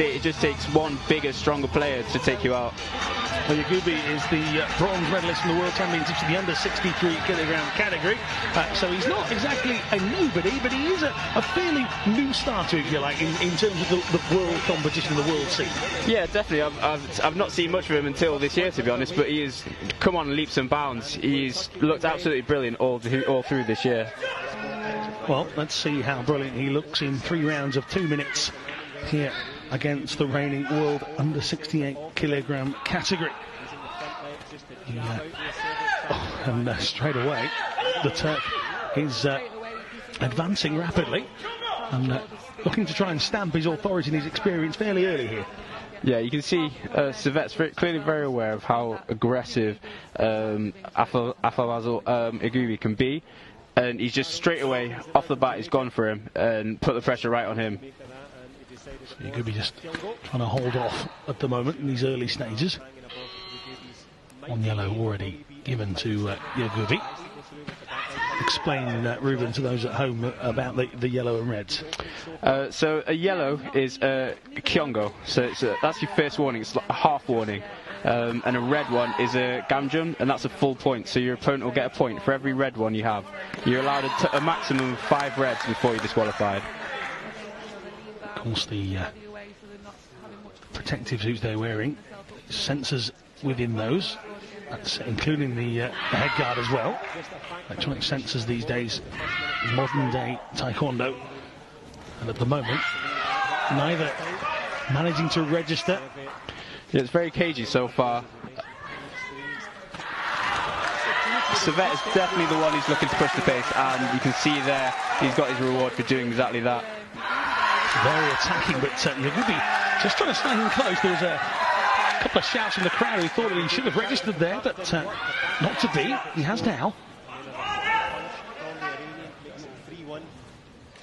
it just takes one bigger, stronger player to take you out. Well, Yaghoubi is the bronze medalist in the World Championships in the under 63 kilogram category. So he's not exactly a nobody, but he is a fairly new starter, if you like, in terms of the world competition, the world scene. Yeah, definitely. I've not seen much of him until this year, to be honest, but he has come on leaps and bounds. He's looked absolutely brilliant all through this year. Well, let's see how brilliant he looks in 3 rounds of 2 minutes here against the reigning world under 68 kilogram category. And straight away, the Turk is advancing rapidly and looking to try and stamp his authority and his experience fairly early here. Yeah, you can see Servet's clearly very aware of how aggressive Abolfazl Yaghoubi can be, and he's just straight away off the bat, he's gone for him and put the pressure right on him. So Yaghoubi just trying to hold off at the moment in these early stages. One yellow already given to Yaghoubi. Explain, Ruben, to those at home about the yellow and reds. So a yellow is a Kyongo, so that's your first warning, it's like a half warning. And a red one is a Gamjun, and that's a full point, so your opponent will get a point for every red one you have. You're allowed a maximum of 5 reds before you're disqualified. Of course, the protective suits they're wearing, sensors within those, that's including the headguard as well. Electronic sensors these days, modern day taekwondo, and at the moment neither managing to register. Yeah, it's very cagey so far. Servet is definitely the one who's looking to push the pace, and you can see there he's got his reward for doing exactly that. Very attacking, but Yaghoubi just trying to stand in close. There was a couple of shouts from the crowd who thought that he should have registered there, but not to be. He has now.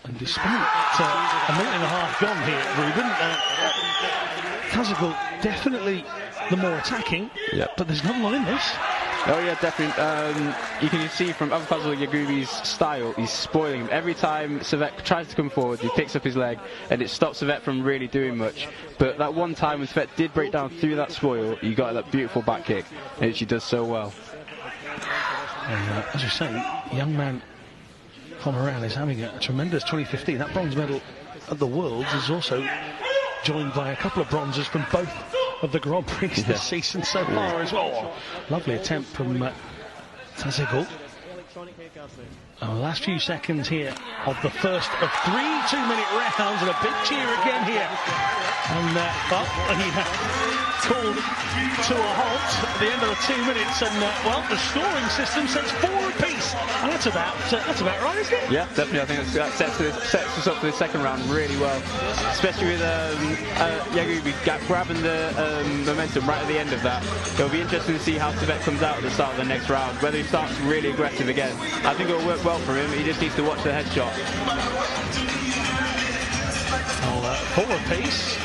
And despite a minute and a half gone here, Ruben, tazgül definitely the more attacking, yep. But there's not a lot in this. Oh yeah, definitely. You can see from Abolfazl Yaghoubi's style, he's spoiling him. Every time Servet tries to come forward, he picks up his leg, and it stops Servet from really doing much. But that one time when Servet did break down through that spoil, you got that beautiful back kick, and she does so well. And as you say, young man from Iran is having a tremendous 2015. That bronze medal at the Worlds is also joined by a couple of bronzes from both of the Grand Prix this season so far as well. Lovely attempt from tazgül. The last few seconds here of the first of 3 2-minute rounds, and a big cheer again here. And he called to a halt at the end of the 2 minutes, and well, the scoring system says 4 apiece, and that's about right, isn't it? Yeah, definitely. I think that sets us up for the second round really well, especially with Yaghoubi grabbing the momentum right at the end of that. It'll be interesting to see how Servet comes out at the start of the next round, whether he starts really aggressive again. I think it'll work well for him. He just needs to watch the headshot. Well, 4 apiece.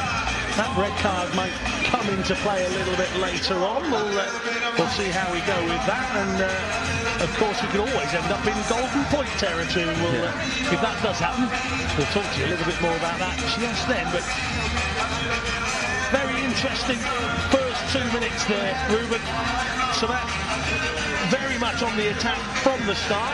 That red card might come into play a little bit later on. We'll see how we go with that, and of course we could always end up in golden point territory. If that does happen, we'll talk to you a little bit more about that just then. But very interesting first 2 minutes there, Ruben. So that very much on the attack from the start.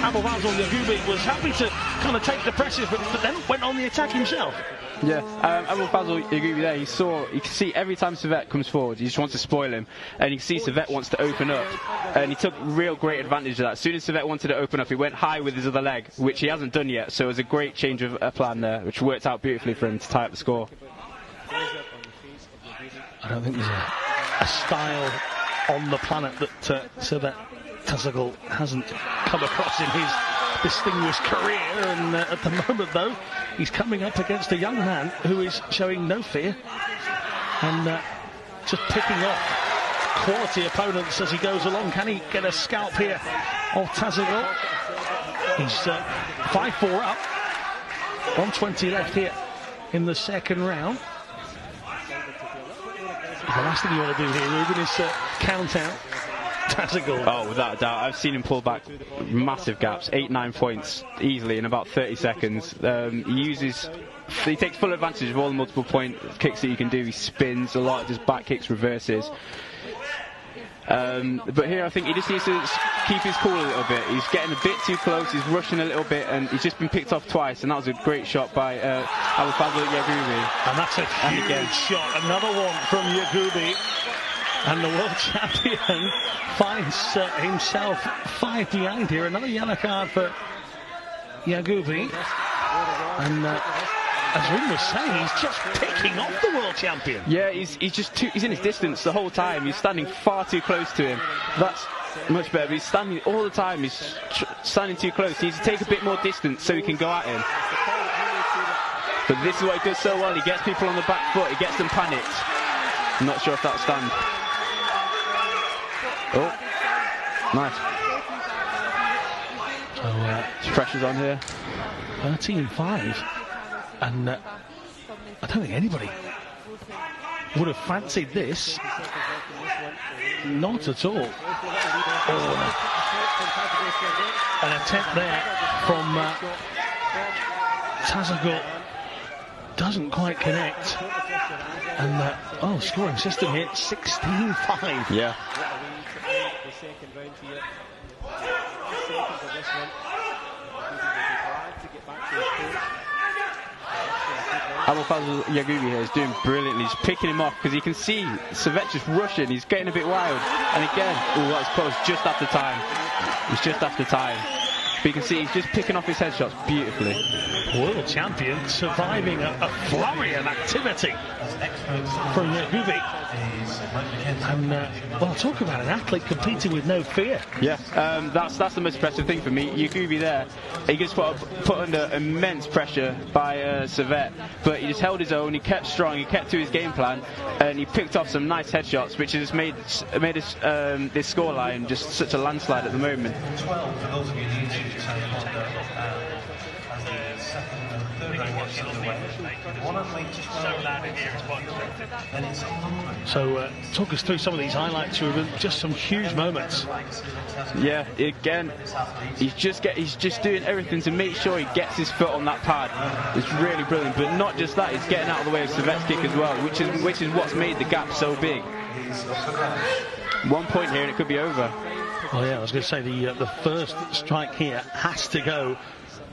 Abolfazl Yaghoubi was happy to kind of take the pressure, but then went on the attack himself. Yeah, Abolfazl Yaghoubi there, you can see every time Servet comes forward, he just wants to spoil him, and you can see Servet wants to open up, and he took real great advantage of that. As soon as Servet wanted to open up, he went high with his other leg, which he hasn't done yet, so it was a great change of plan there, which worked out beautifully for him to tie up the score. I don't think there's a style on the planet that Servet tazgül hasn't come across in his distinguished career, and at the moment though he's coming up against a young man who is showing no fear and just picking off quality opponents as he goes along. Can he get a scalp here of tazgül? He's 5-4 up, 120 left here in the second round. The last thing you want to do here, Ruben, is count out tazgül. Oh, without a doubt. I've seen him pull back massive gaps, 8-9 points easily in about 30 seconds. He takes full advantage of all the multiple point kicks that you can do. He spins a lot, does back kicks, reverses. But here I think he just needs to keep his cool a little bit. He's getting a bit too close, he's rushing a little bit, and he's just been picked off twice, and that was a great shot by Abolfazl Yaghoubi. And that's a huge shot. Another one from Yaghoubi. And the world champion finds himself 5 behind here. Another yellow card for Yaghoubi. And as Rin was saying, he's just picking off the world champion. Yeah, he's in his distance the whole time. He's standing far too close to him. That's much better. But he's standing all the time. He's standing too close. He needs to take a bit more distance so he can go at him. But this is what he does so well. He gets people on the back foot. He gets them panicked. I'm not sure if that'll stand. Oh, nice. So pressure's on here. 13-5. And I don't think anybody would have fancied this. Not at all. Oh, an attempt there from tazgül doesn't quite connect. And scoring system here, 16-5. Yeah. Abolfazl Yaghoubi here is doing brilliantly. He's picking him off because you can see servet just rushing. He's getting a bit wild. And again, that was close, just after time. He's just after time. But you can see he's just picking off his headshots beautifully. World champion surviving a flurry of activity from Yaghoubi. And talk about an athlete competing with no fear. Yeah, that's the most impressive thing for me. Yaghoubi there, he gets put under immense pressure by servet, but he just held his own. He kept strong. He kept to his game plan, and he picked off some nice headshots, which has made this scoreline just such a landslide at the moment. 12 for those of you new to So talk us through some of these highlights. Just some huge moments. Yeah, again, he's just doing everything to make sure he gets his foot on that pad. It's really brilliant. But not just that, he's getting out of the way of servet's kick as well, which is what's made the gap so big. 1 point here and it could be over. Oh yeah, I was going to say the first strike here has to go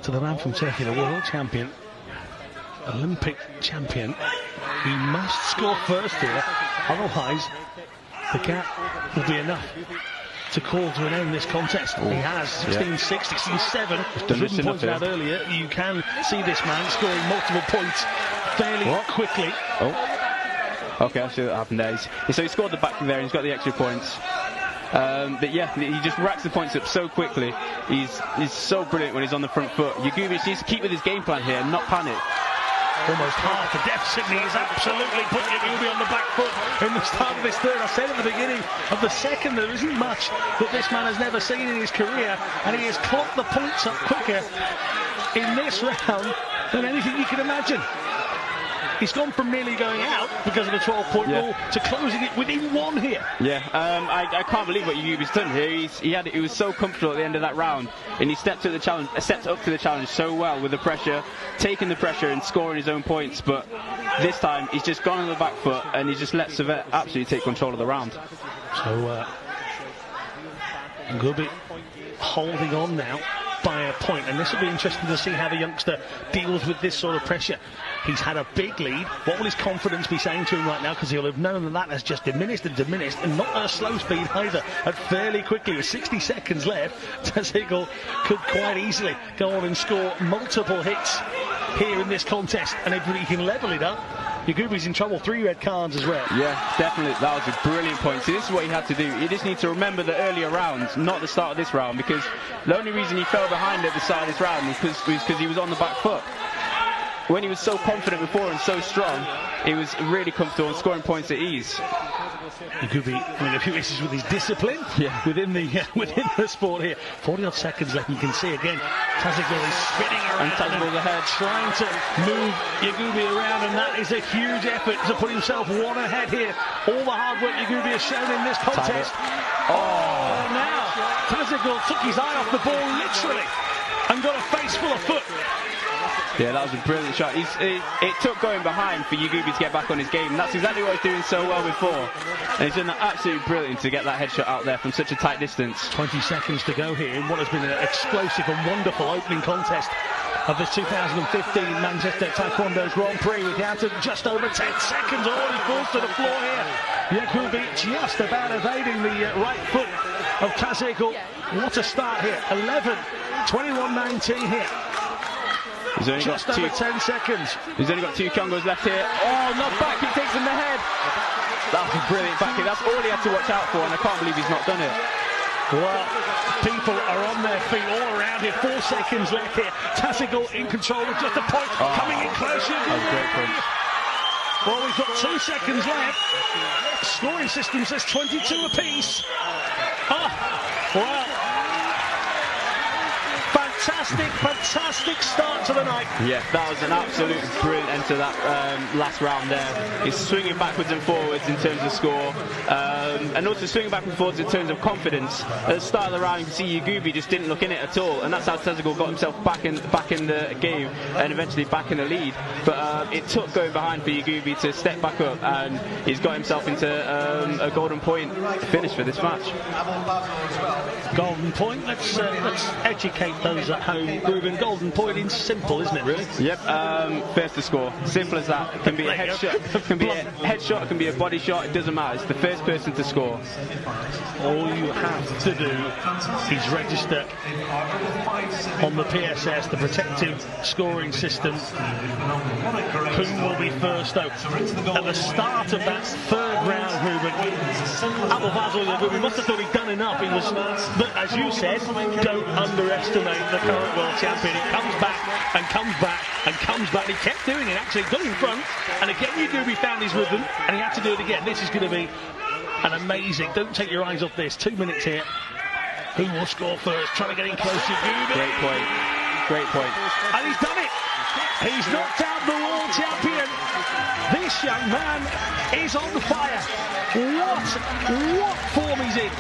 to the man from Turkey, the world champion, Olympic champion. He must score first here, otherwise the gap will be enough to call to an end this contest. He has 16-6, 16-7. As Ruben pointed out earlier, you can see this man scoring multiple points fairly quickly. Okay, I see what happened there. So he scored the back from there and he's got the extra points. But yeah, he just racks the points up so quickly. He's so brilliant when he's on the front foot. Yaghoubi needs to keep with his game plan here and not panic. Almost half the deficit. He's absolutely put Yaghoubi on the back foot in the start of this third. I said at the beginning of the second there isn't much that this man has never seen in his career, and he has clocked the points up quicker in this round than anything you can imagine. He's gone from nearly going out because of the 12-point rule to closing it within one here. Yeah, I can't believe what Yaghoubi's done here. He was so comfortable at the end of that round, and he stepped up to the challenge so well with the pressure, taking the pressure and scoring his own points. But this time he's just gone on the back foot and he just let servet absolutely take control of the round. So Yaghoubi holding on now by a point, and this will be interesting to see how the youngster deals with this sort of pressure. He's had a big lead. What will his confidence be saying to him right now? Because he'll have known that has just diminished, and not at a slow speed either, and fairly quickly. With 60 seconds left, tazgül could quite easily go on and score multiple hits here in this contest, and if he can level it up, Yaghoubi's in trouble. 3 red cards as well. Yeah, definitely. That was a brilliant point. See, this is what he had to do. He just needs to remember the earlier rounds, not the start of this round, because the only reason he fell behind at the start of this round was because he was on the back foot. When he was so confident before and so strong, he was really comfortable and scoring points at ease. Yaghoubi having a few issues with his discipline within the sport here. 40 odd seconds left. You can see again tazgül is spinning around and tazgül's ahead, trying to move Yaghoubi around, and that is a huge effort to put himself one ahead here. All the hard work Yaghoubi has shown in this contest. Oh, now tazgül took his eye off the ball literally and got a face full of foot. Yeah, that was a brilliant shot. It took going behind for Yaghoubi to get back on his game, and that's exactly what he's doing so well before. And he's done that absolutely brilliant to get that headshot out there from such a tight distance. 20 seconds to go here in what has been an explosive and wonderful opening contest of this 2015 Manchester Taekwondo Grand Prix. We're down to just over 10 seconds. Oh, he falls to the floor here. Yaghoubi just about evading the right foot of tazgül. What a start here. 11, 21-19 here. He's only just got over 10 seconds. He's only got 2 Congos left here. Oh, not back, he takes him in the head. That was a brilliant back hit. That's all he had to watch out for, and I can't believe he's not done it. Well, people are on their feet all around here. 4 seconds left here. tazgül in control with just a point. Coming in closer. That was a great point. Well, we've got 2 seconds left. Scoring system says 22 apiece. Well. Fantastic start to the night. Yeah, that was an absolute brilliant end to that last round there. He's swinging backwards and forwards in terms of score, and also swinging backwards and forwards in terms of confidence. At the start of the round, you can see Yaghoubi just didn't look in it at all, and that's how tazgül got himself back in the game and eventually back in the lead. But it took going behind for Yaghoubi to step back up, and he's got himself into a golden point finish for this match. Golden point. Let's educate those at home. Ruben, golden point is simple, isn't it, really? Yep, first to score. Simple as that. It can be a headshot, it can be a headshot, it can be a body shot, it doesn't matter. It's the first person to score. All you have to do is register on the PSS, the protective scoring system. Who will be first, though? At the start of that third round, Ruben, Abolfazl, we must have thought he'd done enough. He was, but as you said, don't underestimate the current world champion. He comes back and comes back and comes back. He kept doing it, actually, got in front, and again Yaghoubi found his rhythm, and he had to do it again. This is going to be an amazing. Don't take your eyes off this. 2 minutes here. Who will score first? Trying to get in close. Yaghoubi. Great point. Great point. And he's done it. He's knocked out the world champion. This young man is on fire. What form he's in.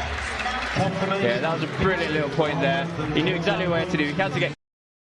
Yeah, that was a brilliant little point there. He knew exactly what he had to do. He had to get